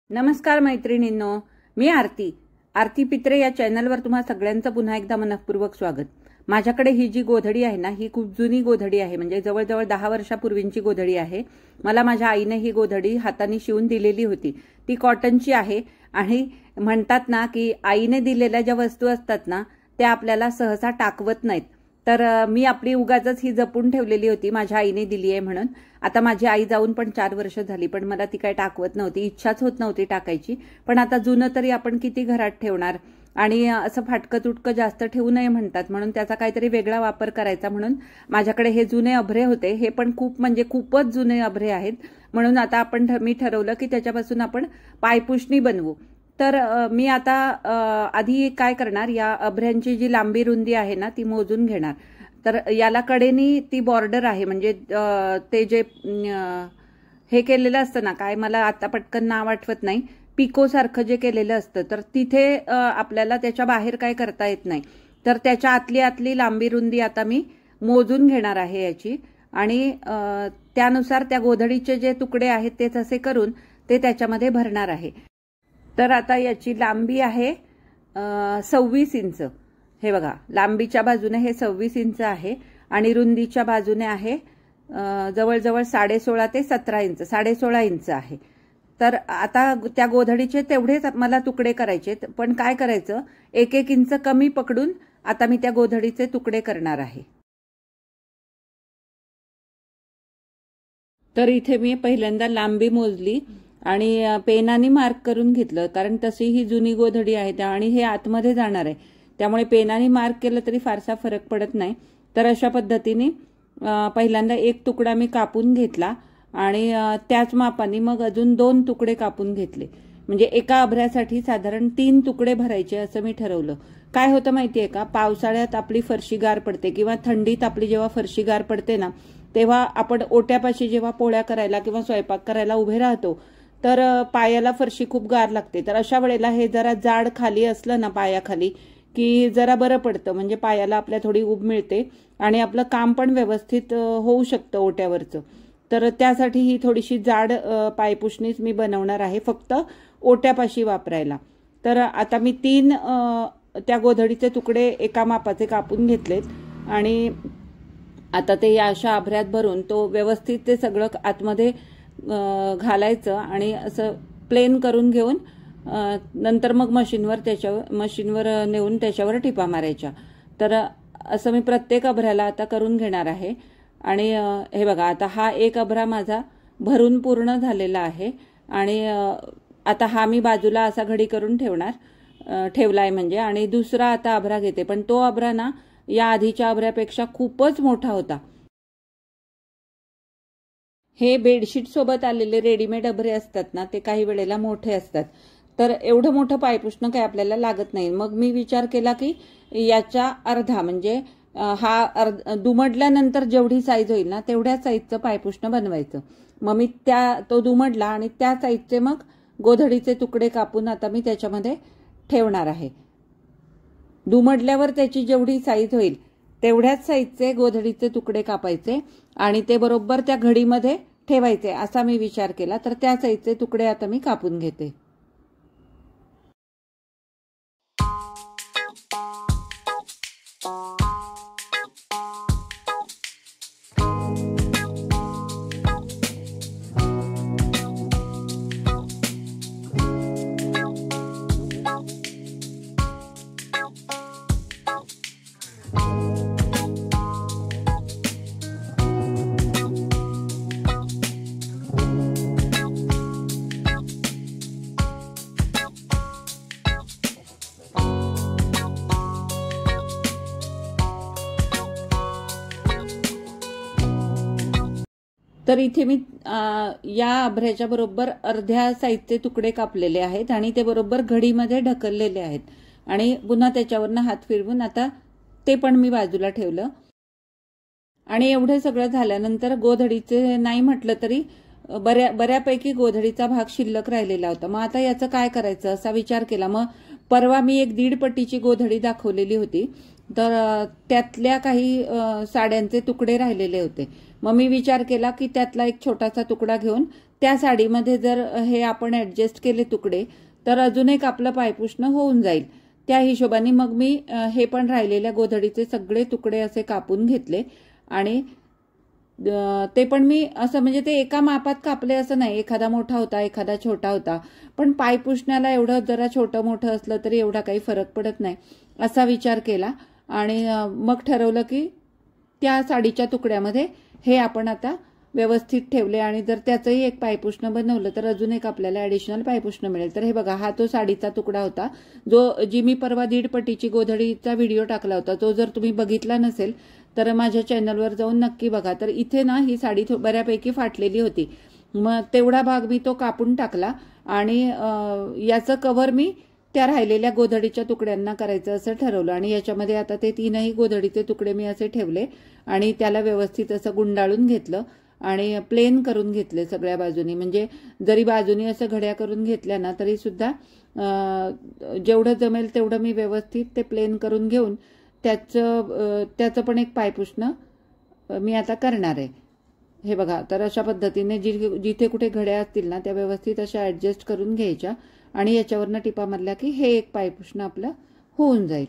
नमस्कार मैत्रिणींनो, मी आरती पित्रे या चॅनलवर तुम्हा सगळ्यांचं पुन्हा एकदा मनपूर्वक स्वागत। माझ्याकडे ही जी गोधडी आहे ना, ही खूप जुनी गोधडी आहे, म्हणजे जवळजवळ 10 वर्षापूर्वीची गोधडी आहे। मला माझ्या आईने ही गोधडी हाताने शिवून दिलेली होती। ती कॉटनची आहे आणि म्हणतात ना की आईने दिलेल्या ज्या वस्तू असतात ना त्या आपल्याला सहसा टाकवत नाहीत। तर मी आपली उगाचच ही जपून ठेवलेली होती, माझ्या आईने दिली आहे म्हणून। आता माझी आई जाऊन पण 4 वर्ष झाली, पण मला ती काय टाकवत नव्हती, इच्छाच होत नव्हती टाकायची। पण आता जुनं तरी आपण किती घरात ठेवणार, आणि असं फाटकं तुटकं जास्त ठेवू नये म्हणतात, म्हणून त्याचा काहीतरी वेगळा वापर करायचा म्हणून माझ्याकडे हे जुने अभरे होते। हे पण खूपच जुने अभरे आहेत, म्हणून आता मी ठरवलं की त्याच्यापासून आपण पायपुषणी बनवू। तर मी आता आधी काय करणार, या अभऱ्यांची जी लांबी रुंदी आहे ना ती मोजून घेणार। तर याला कडेनी ती बॉर्डर आहे, म्हणजे ते जे हे केलेलं असतं ना, काय मला आता पटकन नाव आठवत नाही, पिको सारखं जे केलेलं असतं, तर तिथे आपल्याला त्याच्या बाहेर काय करता येत नाही। तर त्याच्या आतली लांबी रुंदी आता मी मोजून घेणार आहे याची, आणि त्यानुसार त्या गोधडीचे जे तुकडे आहेत ते तसे करून ते त्याच्यामध्ये भरणार आहे। तर आता याची लांबी आहे 26 इंच। हे बघा, लांबीच्या बाजूने हे 26 इंच आहे आणि रुंदीच्या बाजूने आहे जवळजवळ 16.5 ते 17 इंच, 16.5 इंच आहे। तर आता त्या गोधडीचे तेवढेच मला तुकडे करायचे, पण काय करायचं, 1-1 इंच कमी पकडून आता मी त्या गोधडीचे तुकडे करणार आहे। तर इथे मी पहिल्यांदा लांबी मोजली आणि पेनाने मार्क करून घेतलं, कारण तशी ही जुनी गोधडी आहे आणि हे आतमध्ये जाणार आहे, त्यामुळे पेनाने मार्क केलं तरी फारसा फरक पडत नाही। तर अशा पद्धतीने पहिल्यांदा एक तुकडा मी कापून घेतला आणि त्याच मापाने मग अजून 2 तुकडे कापून घेतले, म्हणजे एका अभऱ्यासाठी साधारण 3 तुकडे भरायचे असं मी ठरवलं। काय होतं माहितीये का, पावसाळ्यात आपली फरशी गार पडते किंवा थंडीत आपली जेव्हा फरशी गार पडते ना, तेव्हा आपण ओट्यापाशी जेव्हा पोळ्या करायला किंवा स्वयंपाक करायला उभे राहतो तर पायाला फरशी खूप गार लागते। तर अशा वेळेला हे जरा जाड खाली असलं ना पायाखाली की जरा बरं पडतं, म्हणजे पायाला आपल्या थोडी उब मिळते आणि आपलं काम पण व्यवस्थित होऊ शकतं ओट्यावरचं। तर त्यासाठी ही थोडीशी जाड पायपुषणीच मी बनवणार आहे, फक्त ओट्यापाशी वापरायला। तर आता मी 3 त्या गोधडीचे तुकडे एका मापाचे कापून घेतलेत आणि आता ते या अशा अभऱ्यात भरून तो व्यवस्थित ते सगळं आतमध्ये घालायचं आणि असं प्लेन करून घेऊन नंतर मग मशीनवर नेऊन त्याच्यावर टिपा मारायच्या। तर असं मी प्रत्येक अभऱ्याला आता करून घेणार आहे। आणि हे बघा, आता हा एक अभरा माझा भरून पूर्ण झालेला आहे आणि आता हा मी बाजूला असा घडी करून ठेवलाय म्हणजे, आणि दुसरा आता अभरा घेते, पण तो अभरा ना या आधीच्या अभऱ्यापेक्षा खूपच मोठा होता। हे बेडशीट सोबत आलेले रेडीमेड अभरे असतात ना, ते काही वेळेला मोठे असतात, तर एवढं मोठं पायपुषणं काही आपल्याला लागत नाही। मग मी विचार केला की याच्या अर्धा, म्हणजे हा दुमडल्यानंतर जेवढी साईज होईल ना तेवढ्या साईजचं पायपुषणं बनवायचं। मग मी तो दुमडला आणि त्या साईजचे मग गोधडीचे तुकडे कापून आता मी त्याच्यामध्ये ठेवणार आहे। दुमडल्यावर त्याची जेवढी साईज होईल तेवढ्याच साईजचे गोधडीचे तुकडे कापायचे आणि ते बरोबर त्या घडीमध्ये ठेवायचे असा मी विचार केला। तर त्या साईजचे तुकडे आता मी कापून घेते। तर इथे मी या अभऱ्याच्या बरोबर अर्ध्या साईजचे तुकडे कापलेले आहेत आणि ते बरोबर घडीमध्ये ढकललेले आहेत, आणि पुन्हा त्याच्यावरनं हात फिरवून आता ते पण मी बाजूला ठेवलं। आणि एवढं सगळं झाल्यानंतर गोधडीचे नाही म्हटलं तरी बऱ्यापैकी गोधडीचा भाग शिल्लक राहिलेला होता। मग आता याचं काय करायचं असा विचार केला। मग परवा मी एक 1.5 पट्टीची गोधडी दाखवलेली होती, तर त्यातल्या काही साड्यांचे तुकडे राहिलेले होते। मग मी विचार केला की त्यातला एक छोटासा तुकडा घेऊन त्या साडीमध्ये जर हे आपण ॲडजस्ट केले तुकडे तर अजून एक आपलं पायपुसणं होऊन जाईल. त्या हिशोबाने मग मी हे पण राहिलेल्या गोधडीचे सगळे तुकडे असे कापून घेतले आणि ते पण मी असं म्हणजे ते एका मापात कापले असं नाही, एखादा मोठा होता एखादा छोटा होता, पण पायपुसण्याला एवढं जरा छोटं मोठं असलं तरी एवढा काही फरक पडत नाही असा विचार केला आणि मग ठरवलं की त्या साडीच्या तुकड्यामध्ये हे आपण आता व्यवस्थित ठेवले आणि जर त्याचंही एक पायपुसणं बनवलं तर अजून एक आपल्याला ॲडिशनल पायपुसणं मिळेल. तर हे बघा, हा तो साडीचा तुकडा होता जी मी परवा 1.5 पटीची गोधडीचा व्हिडिओ टाकला होता. तो जर तुम्ही बघितला नसेल तर माझ्या चॅनलवर जाऊन नक्की बघा. तर इथे ना ही साडी बऱ्यापैकी फाटलेली होती, मग तेवढा भाग मी तो कापून टाकला आणि याचं कव्हर मी त्या राहिलेल्या गोधडीच्या तुकड्यांना करायचं असं ठरवलं आणि याच्यामध्ये आता ते 3ही गोधडीचे तुकडे मी असे ठेवले आणि त्याला व्यवस्थित असं गुंडाळून घेतलं आणि प्लेन करून घेतले सगळ्या बाजूनी. म्हणजे जरी बाजूनी असं घड्या करून घेतल्या ना तरी सुद्धा जेवढं जमेल तेवढं मी व्यवस्थित ते प्लेन करून घेऊन त्याचं पण एक पायपुसणं मी आता करणार आहे. हे बघा, तर अशा पद्धतीने जिथे कुठे घड्या असतील ना त्या व्यवस्थित अशा ॲडजस्ट करून घ्यायच्या आणि याच्यावरनं टिपा मारल्या की हे एक पायपुसणं आपलं होऊन जाईल.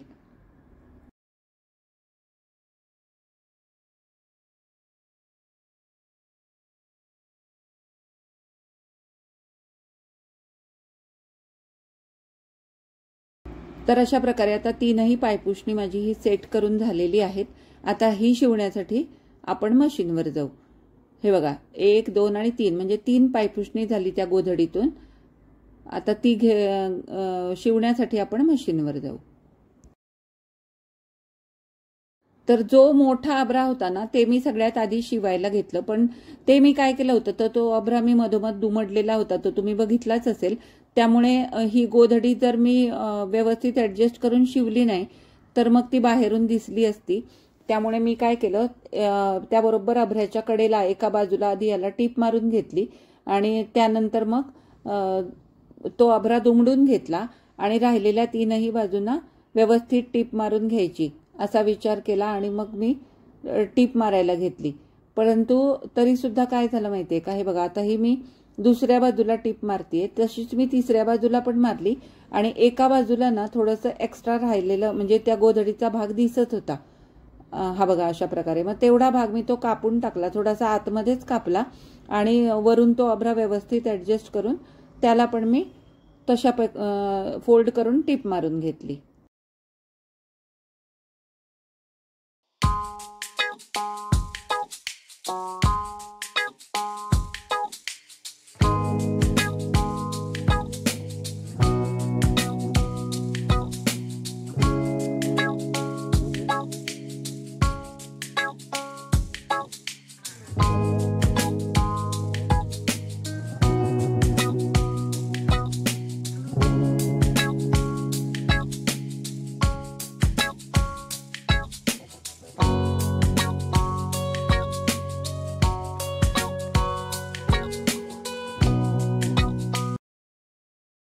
तर अशा प्रकारे आता 3ही पायपुसणी माझी ही सेट करून झालेली आहेत. आता ही शिवण्यासाठी आपण मशीनवर जाऊ. हे बघा, 1, 2 आणि 3 म्हणजे 3 पायपुसणी झाली त्या गोधडीतून. आता ती शिवण्यासाठी आपण मशीनवर जाऊ. तर जो मोठा अभरा होता ना ते मी सगळ्यात आधी शिवायला घेतलं, पण ते मी काय केलं होतं तर तो अभरा मी मधोमध दुमडलेला होता, तो तुम्ही बघितलाच असेल. त्यामुळे ही गोधडी जर मी व्यवस्थित ॲडजस्ट करून शिवली नाही तर मग ती बाहेरून दिसली असती. त्यामुळे मी काय केलं, त्याबरोबर अभऱ्याच्या कडेला एका बाजूला आधी याला टीप मारून घेतली आणि त्यानंतर मग तो अभरा दुमडून घेतला आणि राहिलेल्या 3ही बाजूंना व्यवस्थित टीप मारून घ्यायची असा विचार केला आणि मग मी टीप मारायला घेतली. परंतु तरी सुद्धा काय झालं माहितीये का, हे बघा, आता ही मी दुसऱ्या बाजूला टीप मारतीये, तशीच मी तिसऱ्या बाजूला पण मारली आणि एका बाजूला ना थोडंसं एक्स्ट्रा राहिलेलं म्हणजे त्या गोधडीचा भाग दिसत होता. हा बघा, अशा प्रकारे मग तेवढा भाग मी तो कापून टाकला, थोडासा आतमध्येच कापला आणि वरून तो अभरा व्यवस्थित ॲडजस्ट करून त्याला पण मी तशा फोल्ड करून टीप मारून घेतली.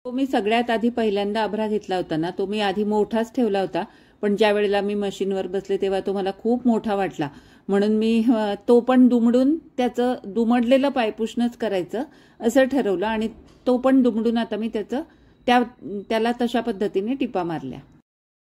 मी सगळ्यात आधी पहिल्यांदा अभरा घेतला होता ना तो मी आधी मोठाच ठेवला होता, पण ज्या वेळेला मी मशीनवर बसले तेव्हा तो मला खूप मोठा वाटला, म्हणून मी तो पण दुमडून त्याचं दुमडलेलं पायपुसणंच करायचं असं ठरवलं आणि तो पण दुमडून आता मी त्याला तशा पद्धतीने टिपा मारल्या.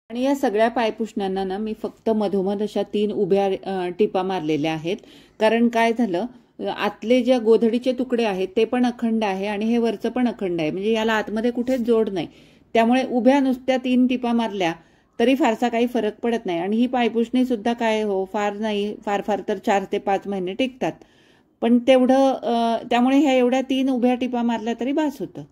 आणि या सगळ्या पायपुसण्यांना ना मी फक्त मधोमध अशा 3 उभ्या टिपा मारलेल्या आहेत, कारण काय झालं, आतले ज्या गोधडीचे तुकडे आहेत ते पण अखंड आहे आणि हे वरचं पण अखंड आहे, म्हणजे याला आतमध्ये कुठेच जोड नाही. त्यामुळे उभ्या नुसत्या 3 टिपा मारल्या तरी फारसा काही फरक पडत नाही आणि ही पायपुसणी सुद्धा काय फार नाही, फार तर 4 ते 5 महिने टिकतात. पण तेवढं त्यामुळे ह्या एवढ्या 3 उभ्या टिपा मारल्या तरी बास होतं.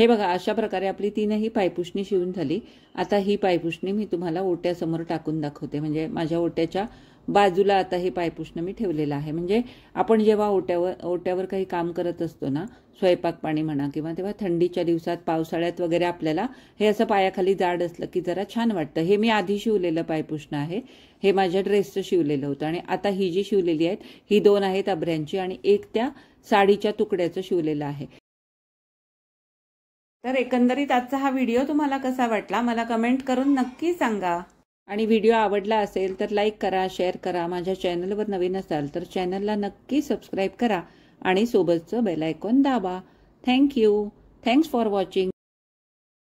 हे बघा, अशा प्रकारे आपली तीनही पायपुसणी शिवून झाली. आता ही पायपुसणी मी तुम्हाला ओट्यासमोर टाकून दाखवते. म्हणजे माझ्या ओट्याच्या बाजूला आता हे पायपुसणं मी ठेवलेलं आहे. म्हणजे आपण जेव्हा ओट्यावर काही काम करत असतो ना, स्वयंपाक पाणी म्हणा, किंवा तेव्हा थंडीच्या दिवसात, पावसाळ्यात वगैरे आपल्याला हे असं पायाखाली जाड असलं की जरा छान वाटतं. हे मी आधी शिवलेलं पायपुसणं आहे. हे माझ्या ड्रेसचं शिवलेलं होतं. आणि आता ही जी शिवलेली आहेत ही 2 आहेत अभऱ्यांची आणि एक त्या साडीच्या तुकड्याचं शिवलेलं आहे. तर एकंदरीत आजचा हा व्हिडिओ तुम्हाला कसा वाटला मला कमेंट करून नक्की सांगा. आणि व्हिडिओ आवडला असेल तर लाईक करा, शेअर करा. माझ्या चॅनलवर नवीन असाल तर चॅनलला नक्की सबस्क्राईब करा आणि सोबतचं बेल आयकॉन दाबा. थँक्यू. Thanks for watching.